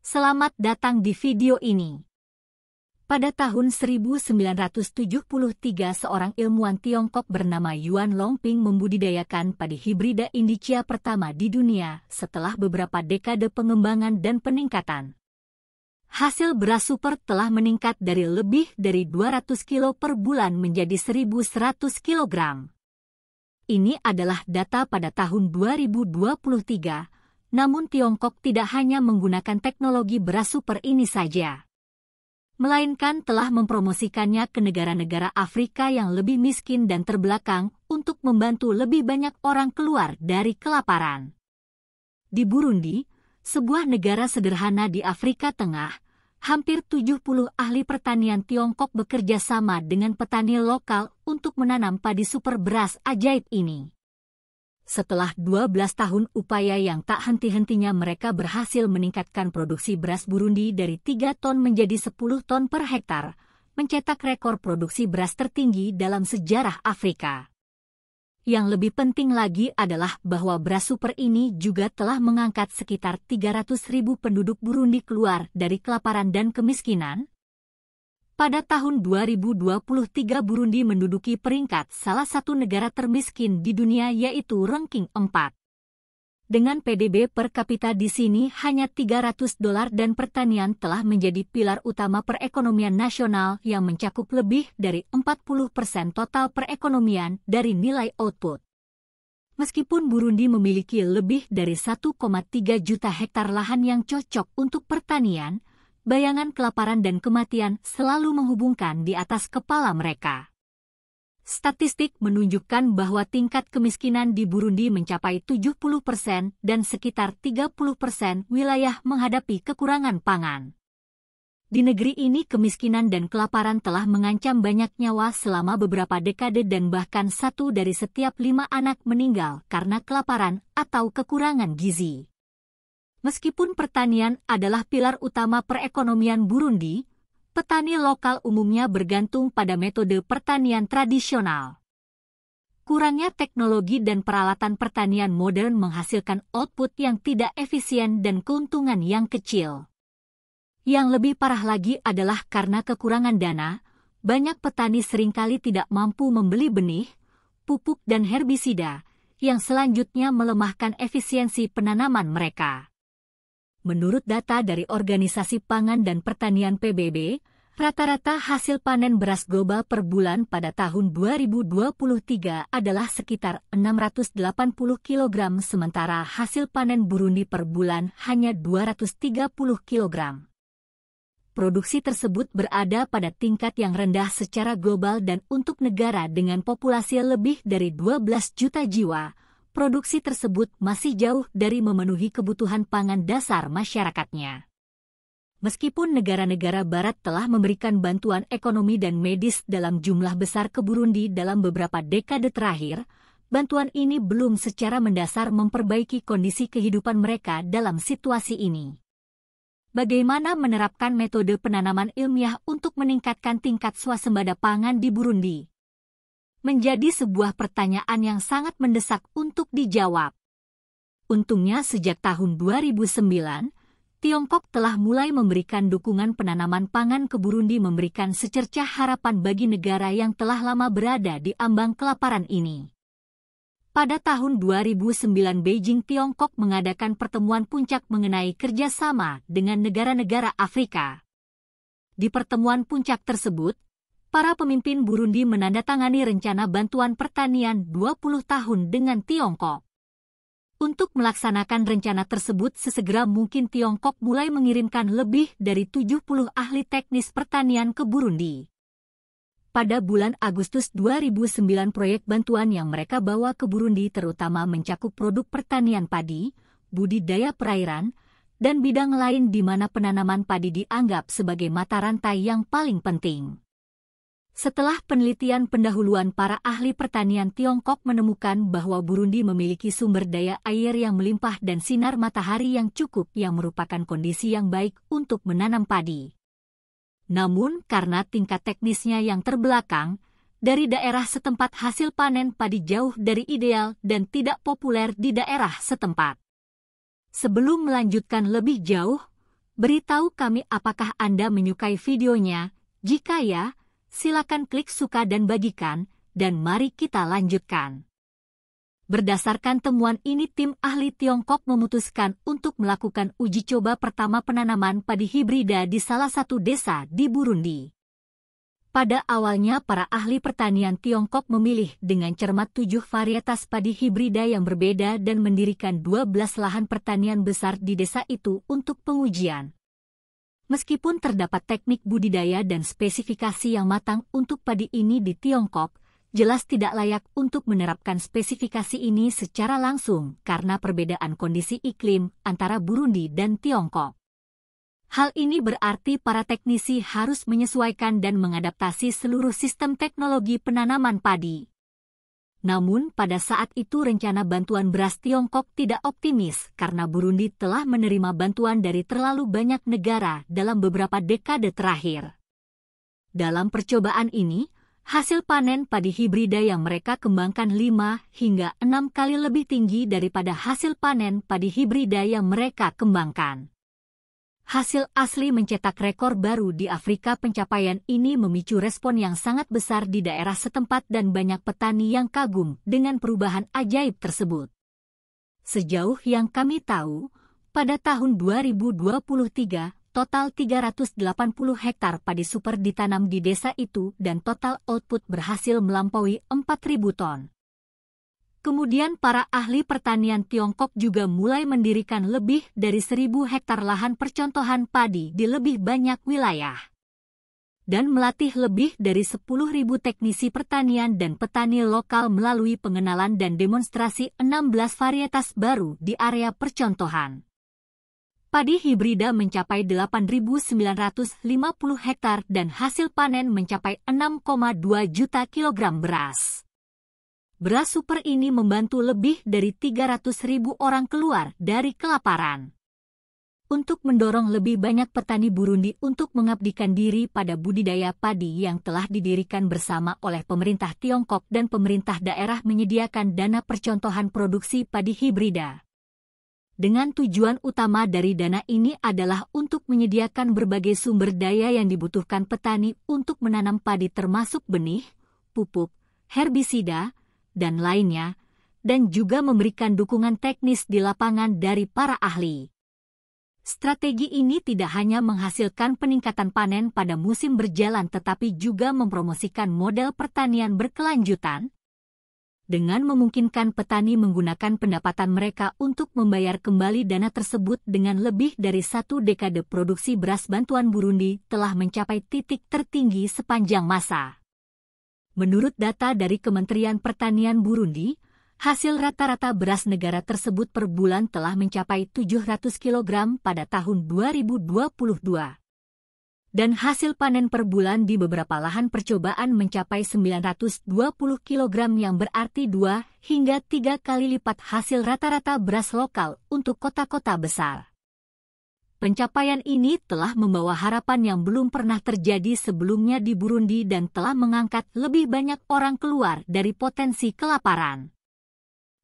Selamat datang di video ini. Pada tahun 1973 seorang ilmuwan Tiongkok bernama Yuan Longping membudidayakan padi hibrida Indicia pertama di dunia setelah beberapa dekade pengembangan dan peningkatan. Hasil beras super telah meningkat dari lebih dari 200 kilo per bulan menjadi 1.100 kilogram. Ini adalah data pada tahun 2023. Namun Tiongkok tidak hanya menggunakan teknologi beras super ini saja, melainkan telah mempromosikannya ke negara-negara Afrika yang lebih miskin dan terbelakang untuk membantu lebih banyak orang keluar dari kelaparan. Di Burundi, sebuah negara sederhana di Afrika Tengah, hampir 70 ahli pertanian Tiongkok bekerja sama dengan petani lokal untuk menanam padi super beras ajaib ini. Setelah 12 tahun upaya yang tak henti-hentinya, mereka berhasil meningkatkan produksi beras Burundi dari 3 ton menjadi 10 ton per hektar, mencetak rekor produksi beras tertinggi dalam sejarah Afrika. Yang lebih penting lagi adalah bahwa beras super ini juga telah mengangkat sekitar 300.000 penduduk Burundi keluar dari kelaparan dan kemiskinan. Pada tahun 2023 Burundi menduduki peringkat salah satu negara termiskin di dunia, yaitu ranking 4. Dengan PDB per kapita di sini hanya $300 dan pertanian telah menjadi pilar utama perekonomian nasional yang mencakup lebih dari 40% total perekonomian dari nilai output. Meskipun Burundi memiliki lebih dari 1,3 juta hektar lahan yang cocok untuk pertanian, bayangan kelaparan dan kematian selalu menghubungkan di atas kepala mereka. Statistik menunjukkan bahwa tingkat kemiskinan di Burundi mencapai 70% dan sekitar 30% wilayah menghadapi kekurangan pangan. Di negeri ini kemiskinan dan kelaparan telah mengancam banyak nyawa selama beberapa dekade dan bahkan 1 dari setiap 5 anak meninggal karena kelaparan atau kekurangan gizi. Meskipun pertanian adalah pilar utama perekonomian Burundi, petani lokal umumnya bergantung pada metode pertanian tradisional. Kurangnya teknologi dan peralatan pertanian modern menghasilkan output yang tidak efisien dan keuntungan yang kecil. Yang lebih parah lagi adalah karena kekurangan dana, banyak petani seringkali tidak mampu membeli benih, pupuk dan herbisida, yang selanjutnya melemahkan efisiensi penanaman mereka. Menurut data dari Organisasi Pangan dan Pertanian PBB, rata-rata hasil panen beras global per bulan pada tahun 2023 adalah sekitar 680 kg, sementara hasil panen Burundi per bulan hanya 230 kg. Produksi tersebut berada pada tingkat yang rendah secara global dan untuk negara dengan populasi lebih dari 12 juta jiwa, produksi tersebut masih jauh dari memenuhi kebutuhan pangan dasar masyarakatnya. Meskipun negara-negara barat telah memberikan bantuan ekonomi dan medis dalam jumlah besar ke Burundi dalam beberapa dekade terakhir, bantuan ini belum secara mendasar memperbaiki kondisi kehidupan mereka dalam situasi ini. Bagaimana menerapkan metode penanaman ilmiah untuk meningkatkan tingkat swasembada pangan di Burundi? Menjadi sebuah pertanyaan yang sangat mendesak untuk dijawab. Untungnya sejak tahun 2009, Tiongkok telah mulai memberikan dukungan penanaman pangan ke Burundi, memberikan secercah harapan bagi negara yang telah lama berada di ambang kelaparan ini. Pada tahun 2009 Beijing, Tiongkok mengadakan pertemuan puncak mengenai kerjasama dengan negara-negara Afrika. Di pertemuan puncak tersebut, para pemimpin Burundi menandatangani rencana bantuan pertanian 20 tahun dengan Tiongkok. Untuk melaksanakan rencana tersebut sesegera mungkin, Tiongkok mulai mengirimkan lebih dari 70 ahli teknis pertanian ke Burundi. Pada bulan Agustus 2009 proyek bantuan yang mereka bawa ke Burundi terutama mencakup produk pertanian padi, budidaya perairan, dan bidang lain di mana penanaman padi dianggap sebagai mata rantai yang paling penting. Setelah penelitian pendahuluan para ahli pertanian, Tiongkok menemukan bahwa Burundi memiliki sumber daya air yang melimpah dan sinar matahari yang cukup yang merupakan kondisi yang baik untuk menanam padi. Namun karena tingkat teknisnya yang terbelakang, dari daerah setempat hasil panen padi jauh dari ideal dan tidak populer di daerah setempat. Sebelum melanjutkan lebih jauh, Beritahu kami apakah Anda menyukai videonya. Jika ya, silakan klik suka dan bagikan, dan mari kita lanjutkan. Berdasarkan temuan ini, tim ahli Tiongkok memutuskan untuk melakukan uji coba pertama penanaman padi hibrida di salah satu desa di Burundi. Pada awalnya, para ahli pertanian Tiongkok memilih dengan cermat 7 varietas padi hibrida yang berbeda dan mendirikan 12 lahan pertanian besar di desa itu untuk pengujian. Meskipun terdapat teknik budidaya dan spesifikasi yang matang untuk padi ini di Tiongkok, jelas tidak layak untuk menerapkan spesifikasi ini secara langsung karena perbedaan kondisi iklim antara Burundi dan Tiongkok. Hal ini berarti para teknisi harus menyesuaikan dan mengadaptasi seluruh sistem teknologi penanaman padi. Namun, pada saat itu rencana bantuan beras Tiongkok tidak optimis karena Burundi telah menerima bantuan dari terlalu banyak negara dalam beberapa dekade terakhir. Dalam percobaan ini, hasil panen padi hibrida yang mereka kembangkan 5 hingga 6 kali lebih tinggi daripada hasil panen padi hibrida yang mereka kembangkan. Hasil asli mencetak rekor baru di Afrika. Pencapaian ini memicu respon yang sangat besar di daerah setempat dan banyak petani yang kagum dengan perubahan ajaib tersebut. Sejauh yang kami tahu, pada tahun 2023, total 380 hektar padi super ditanam di desa itu dan total output berhasil melampaui 4.000 ton. Kemudian para ahli pertanian Tiongkok juga mulai mendirikan lebih dari 1.000 hektar lahan percontohan padi di lebih banyak wilayah. Dan melatih lebih dari 10.000 teknisi pertanian dan petani lokal melalui pengenalan dan demonstrasi 16 varietas baru di area percontohan. Padi hibrida mencapai 8.950 hektar dan hasil panen mencapai 6,2 juta kilogram beras. Beras super ini membantu lebih dari 300.000 orang keluar dari kelaparan. Untuk mendorong lebih banyak petani Burundi untuk mengabdikan diri pada budidaya padi yang telah didirikan bersama oleh pemerintah Tiongkok dan pemerintah daerah menyediakan dana percontohan produksi padi hibrida. Dengan tujuan utama dari dana ini adalah untuk menyediakan berbagai sumber daya yang dibutuhkan petani untuk menanam padi termasuk benih, pupuk, herbisida, dan lainnya, dan juga memberikan dukungan teknis di lapangan dari para ahli. Strategi ini tidak hanya menghasilkan peningkatan panen pada musim berjalan tetapi juga mempromosikan model pertanian berkelanjutan, dengan memungkinkan petani menggunakan pendapatan mereka untuk membayar kembali dana tersebut. Dengan lebih dari 1 dekade produksi beras bantuan Burundi telah mencapai titik tertinggi sepanjang masa. Menurut data dari Kementerian Pertanian Burundi, hasil rata-rata beras negara tersebut per bulan telah mencapai 700 kg pada tahun 2022. Dan hasil panen per bulan di beberapa lahan percobaan mencapai 920 kg yang berarti 2 hingga 3 kali lipat hasil rata-rata beras lokal untuk kota-kota besar. Pencapaian ini telah membawa harapan yang belum pernah terjadi sebelumnya di Burundi dan telah mengangkat lebih banyak orang keluar dari potensi kelaparan.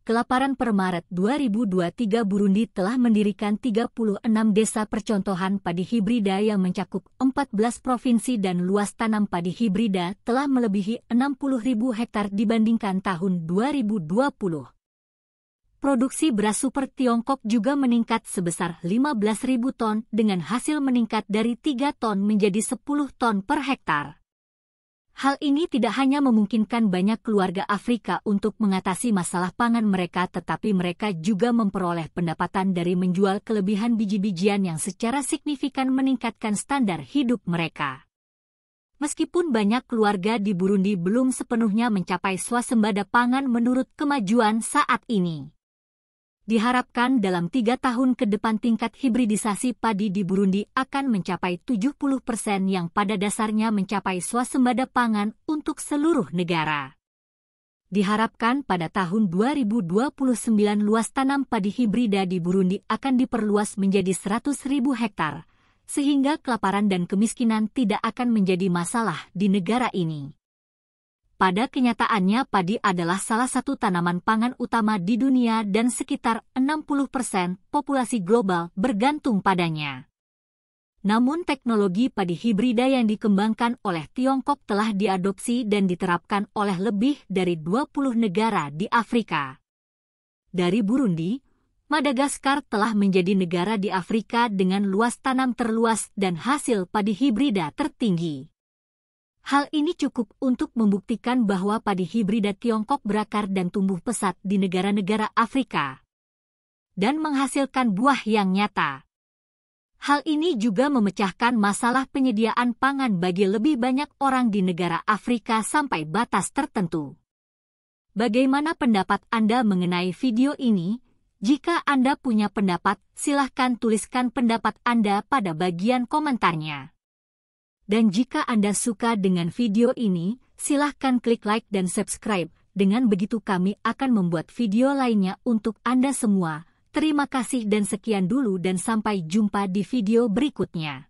Kelaparan per Maret 2023 Burundi telah mendirikan 36 desa percontohan padi hibrida yang mencakup 14 provinsi dan luas tanam padi hibrida telah melebihi 60.000 hektar dibandingkan tahun 2020. Produksi beras super Tiongkok juga meningkat sebesar 15.000 ton dengan hasil meningkat dari 3 ton menjadi 10 ton per hektar. Hal ini tidak hanya memungkinkan banyak keluarga Afrika untuk mengatasi masalah pangan mereka tetapi mereka juga memperoleh pendapatan dari menjual kelebihan biji-bijian yang secara signifikan meningkatkan standar hidup mereka. Meskipun banyak keluarga di Burundi belum sepenuhnya mencapai swasembada pangan menurut kemajuan saat ini. Diharapkan dalam 3 tahun ke depan tingkat hibridisasi padi di Burundi akan mencapai 70% yang pada dasarnya mencapai swasembada pangan untuk seluruh negara. Diharapkan pada tahun 2029 luas tanam padi hibrida di Burundi akan diperluas menjadi 100.000 hektar, sehingga kelaparan dan kemiskinan tidak akan menjadi masalah di negara ini. Pada kenyataannya padi adalah salah satu tanaman pangan utama di dunia dan sekitar 60% populasi global bergantung padanya. Namun teknologi padi hibrida yang dikembangkan oleh Tiongkok telah diadopsi dan diterapkan oleh lebih dari 20 negara di Afrika. Dari Burundi, Madagaskar telah menjadi negara di Afrika dengan luas tanam terluas dan hasil padi hibrida tertinggi. Hal ini cukup untuk membuktikan bahwa padi hibrida Tiongkok berakar dan tumbuh pesat di negara-negara Afrika dan menghasilkan buah yang nyata. Hal ini juga memecahkan masalah penyediaan pangan bagi lebih banyak orang di negara Afrika sampai batas tertentu. Bagaimana pendapat Anda mengenai video ini? Jika Anda punya pendapat, silahkan tuliskan pendapat Anda pada bagian komentarnya. Dan jika Anda suka dengan video ini, silahkan klik like dan subscribe. Dengan begitu kami akan membuat video lainnya untuk Anda semua. Terima kasih dan sekian dulu dan sampai jumpa di video berikutnya.